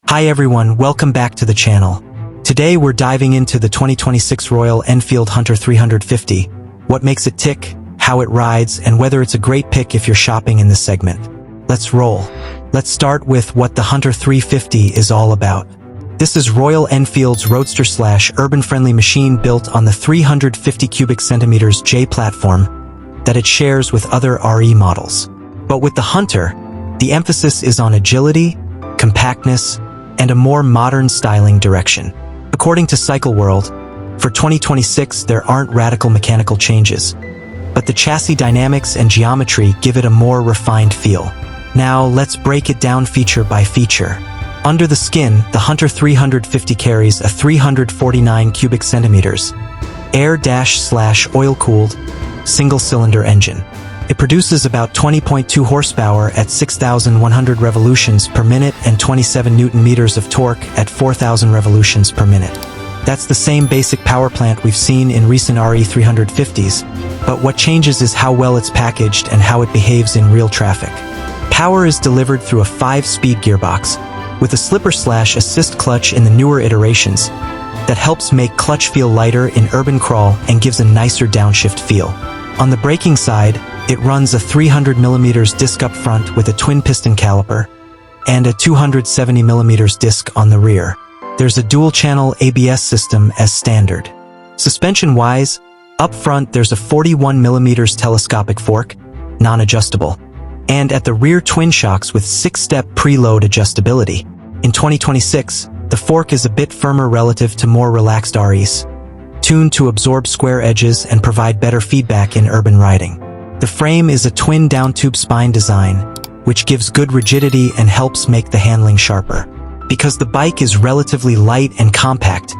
Hi everyone, welcome back to the channel. Today we're diving into the 2026 Royal Enfield Hunter 350, what makes it tick, how it rides, and whether it's a great pick if you're shopping in this segment. Let's roll. Let's start with what the Hunter 350 is all about. This is Royal Enfield's Roadster / urban-friendly machine built on the 350 cubic centimeters J platform that it shares with other RE models. But with the Hunter, the emphasis is on agility, compactness, and a more modern styling direction. According to Cycle World, for 2026 there aren't radical mechanical changes, but the chassis dynamics and geometry give it a more refined feel. Now let's break it down feature by feature. Under the skin, the Hunter 350 carries a 349 cubic centimeters air-/oil-cooled single-cylinder engine. It produces about 20.2 horsepower at 6,100 revolutions per minute and 27 Newton-meters of torque at 4,000 revolutions per minute. That's the same basic power plant we've seen in recent RE 350s, but what changes is how well it's packaged and how it behaves in real traffic. Power is delivered through a 5-speed gearbox, with a slipper/assist clutch in the newer iterations that helps make clutch feel lighter in urban crawl and gives a nicer downshift feel. On the braking side, it runs a 300mm disc up front with a twin-piston caliper and a 270mm disc on the rear. There's a dual-channel ABS system as standard. Suspension-wise, up front there's a 41mm telescopic fork, non-adjustable, and at the rear twin shocks with 6-step preload adjustability. In 2026, the fork is a bit firmer relative to more relaxed REs, tuned to absorb square edges and provide better feedback in urban riding. The frame is a twin down-tube spine design, which gives good rigidity and helps make the handling sharper. Because the bike is relatively light and compact,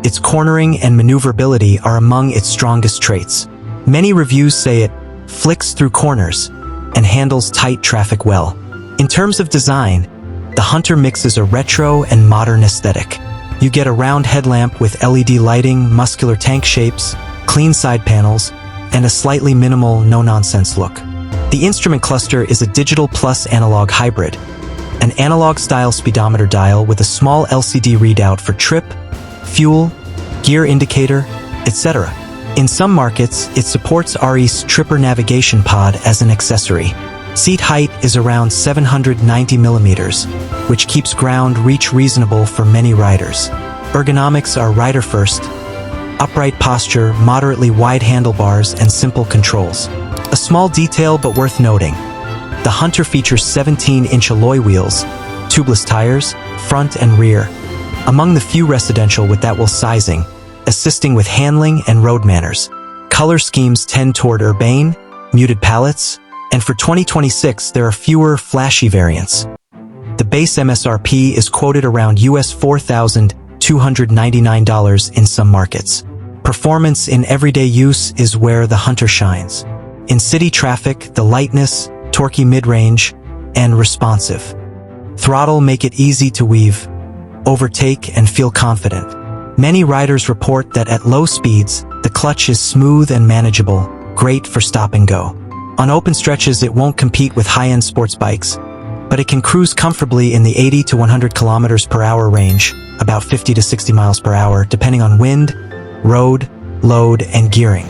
its cornering and maneuverability are among its strongest traits. Many reviews say it flicks through corners and handles tight traffic well. In terms of design, the Hunter mixes a retro and modern aesthetic. You get a round headlamp with LED lighting, muscular tank shapes, clean side panels, and a slightly minimal, no-nonsense look. The instrument cluster is a digital plus analog hybrid, an analog-style speedometer dial with a small LCD readout for trip, fuel, gear indicator, etc. In some markets, it supports RE's Tripper navigation pod as an accessory. Seat height is around 790mm, which keeps ground reach reasonable for many riders. Ergonomics are rider-first, upright posture, moderately wide handlebars, and simple controls. A small detail but worth noting, the Hunter features 17-inch alloy wheels, tubeless tires, front and rear, among the few residential with that wheel sizing, assisting with handling and road manners. Color schemes tend toward urbane, muted palettes, and for 2026 there are fewer flashy variants. The base MSRP is quoted around US $4,299 in some markets. Performance in everyday use is where the Hunter shines. In city traffic, the lightness, torquey mid-range, and responsive throttle make it easy to weave, overtake, and feel confident. Many riders report that at low speeds, the clutch is smooth and manageable, great for stop and go. On open stretches, it won't compete with high-end sports bikes, but it can cruise comfortably in the 80 to 100 km/h range, about 50 to 60 miles per hour, depending on wind, road, load, and gearing.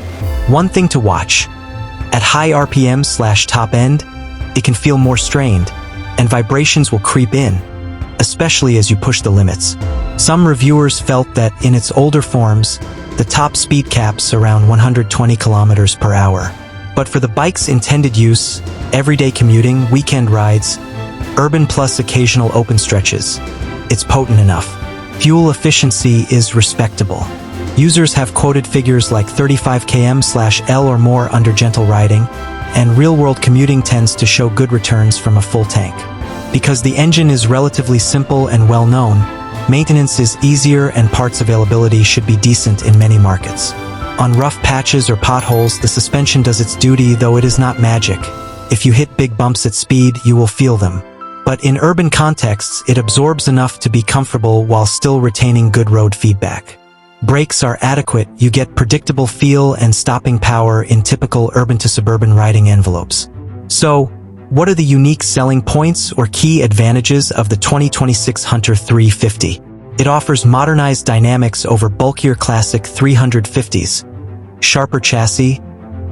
One thing to watch: at high RPM/top end, it can feel more strained, and vibrations will creep in, especially as you push the limits. Some reviewers felt that in its older forms, the top speed cap's around 120 km/h. But for the bike's intended use, everyday commuting, weekend rides, urban plus occasional open stretches, it's potent enough. Fuel efficiency is respectable. Users have quoted figures like 35 km/L or more under gentle riding, and real-world commuting tends to show good returns from a full tank. Because the engine is relatively simple and well-known, maintenance is easier and parts availability should be decent in many markets. On rough patches or potholes, the suspension does its duty, though it is not magic. If you hit big bumps at speed, you will feel them. But in urban contexts, it absorbs enough to be comfortable while still retaining good road feedback. Brakes are adequate, you get predictable feel and stopping power in typical urban to suburban riding envelopes. So, What are the unique selling points or key advantages of the 2026 Hunter 350? It offers modernized dynamics over bulkier classic 350s, sharper chassis,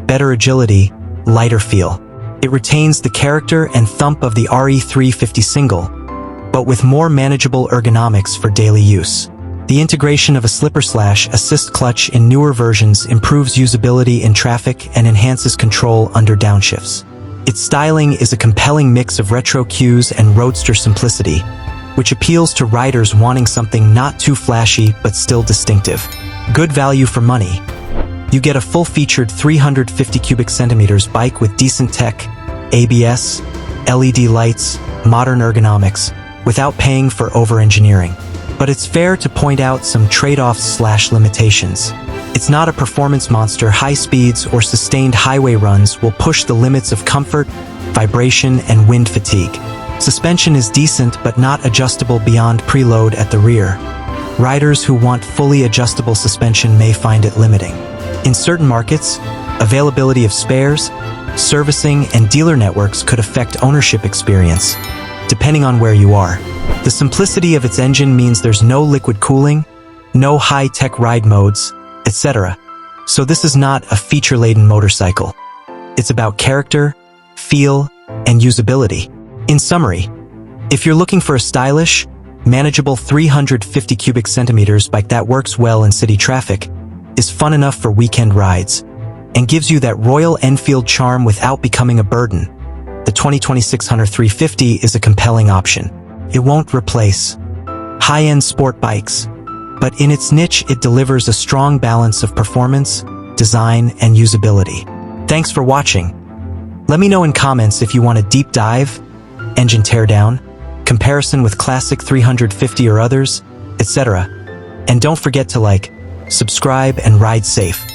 better agility, lighter feel. It retains the character and thump of the RE350 single, but with more manageable ergonomics for daily use. The integration of a slipper/assist clutch in newer versions improves usability in traffic and enhances control under downshifts. Its styling is a compelling mix of retro cues and roadster simplicity, which appeals to riders wanting something not too flashy but still distinctive. Good value for money. You get a full-featured 350 cubic centimeters bike with decent tech, ABS, LED lights, modern ergonomics, without paying for over-engineering. But it's fair to point out some trade-offs/limitations. It's not a performance monster. High speeds or sustained highway runs will push the limits of comfort, vibration, and wind fatigue. Suspension is decent but not adjustable beyond preload at the rear. Riders who want fully adjustable suspension may find it limiting. In certain markets, availability of spares, servicing, and dealer networks could affect ownership experience, depending on where you are. The simplicity of its engine means there's no liquid cooling, no high-tech ride modes, etc. So this is not a feature-laden motorcycle. It's about character, feel, and usability. In summary, if you're looking for a stylish, manageable 350 cubic centimeters bike that works well in city traffic, is fun enough for weekend rides, and gives you that Royal Enfield charm without becoming a burden, the 2026 Hunter 350 is a compelling option. It won't replace high-end sport bikes, but in its niche it delivers a strong balance of performance, design, and usability. Thanks for watching. Let me know in comments if you want a deep dive, engine teardown, comparison with classic 350 or others, etc. And don't forget to like, subscribe, and ride safe.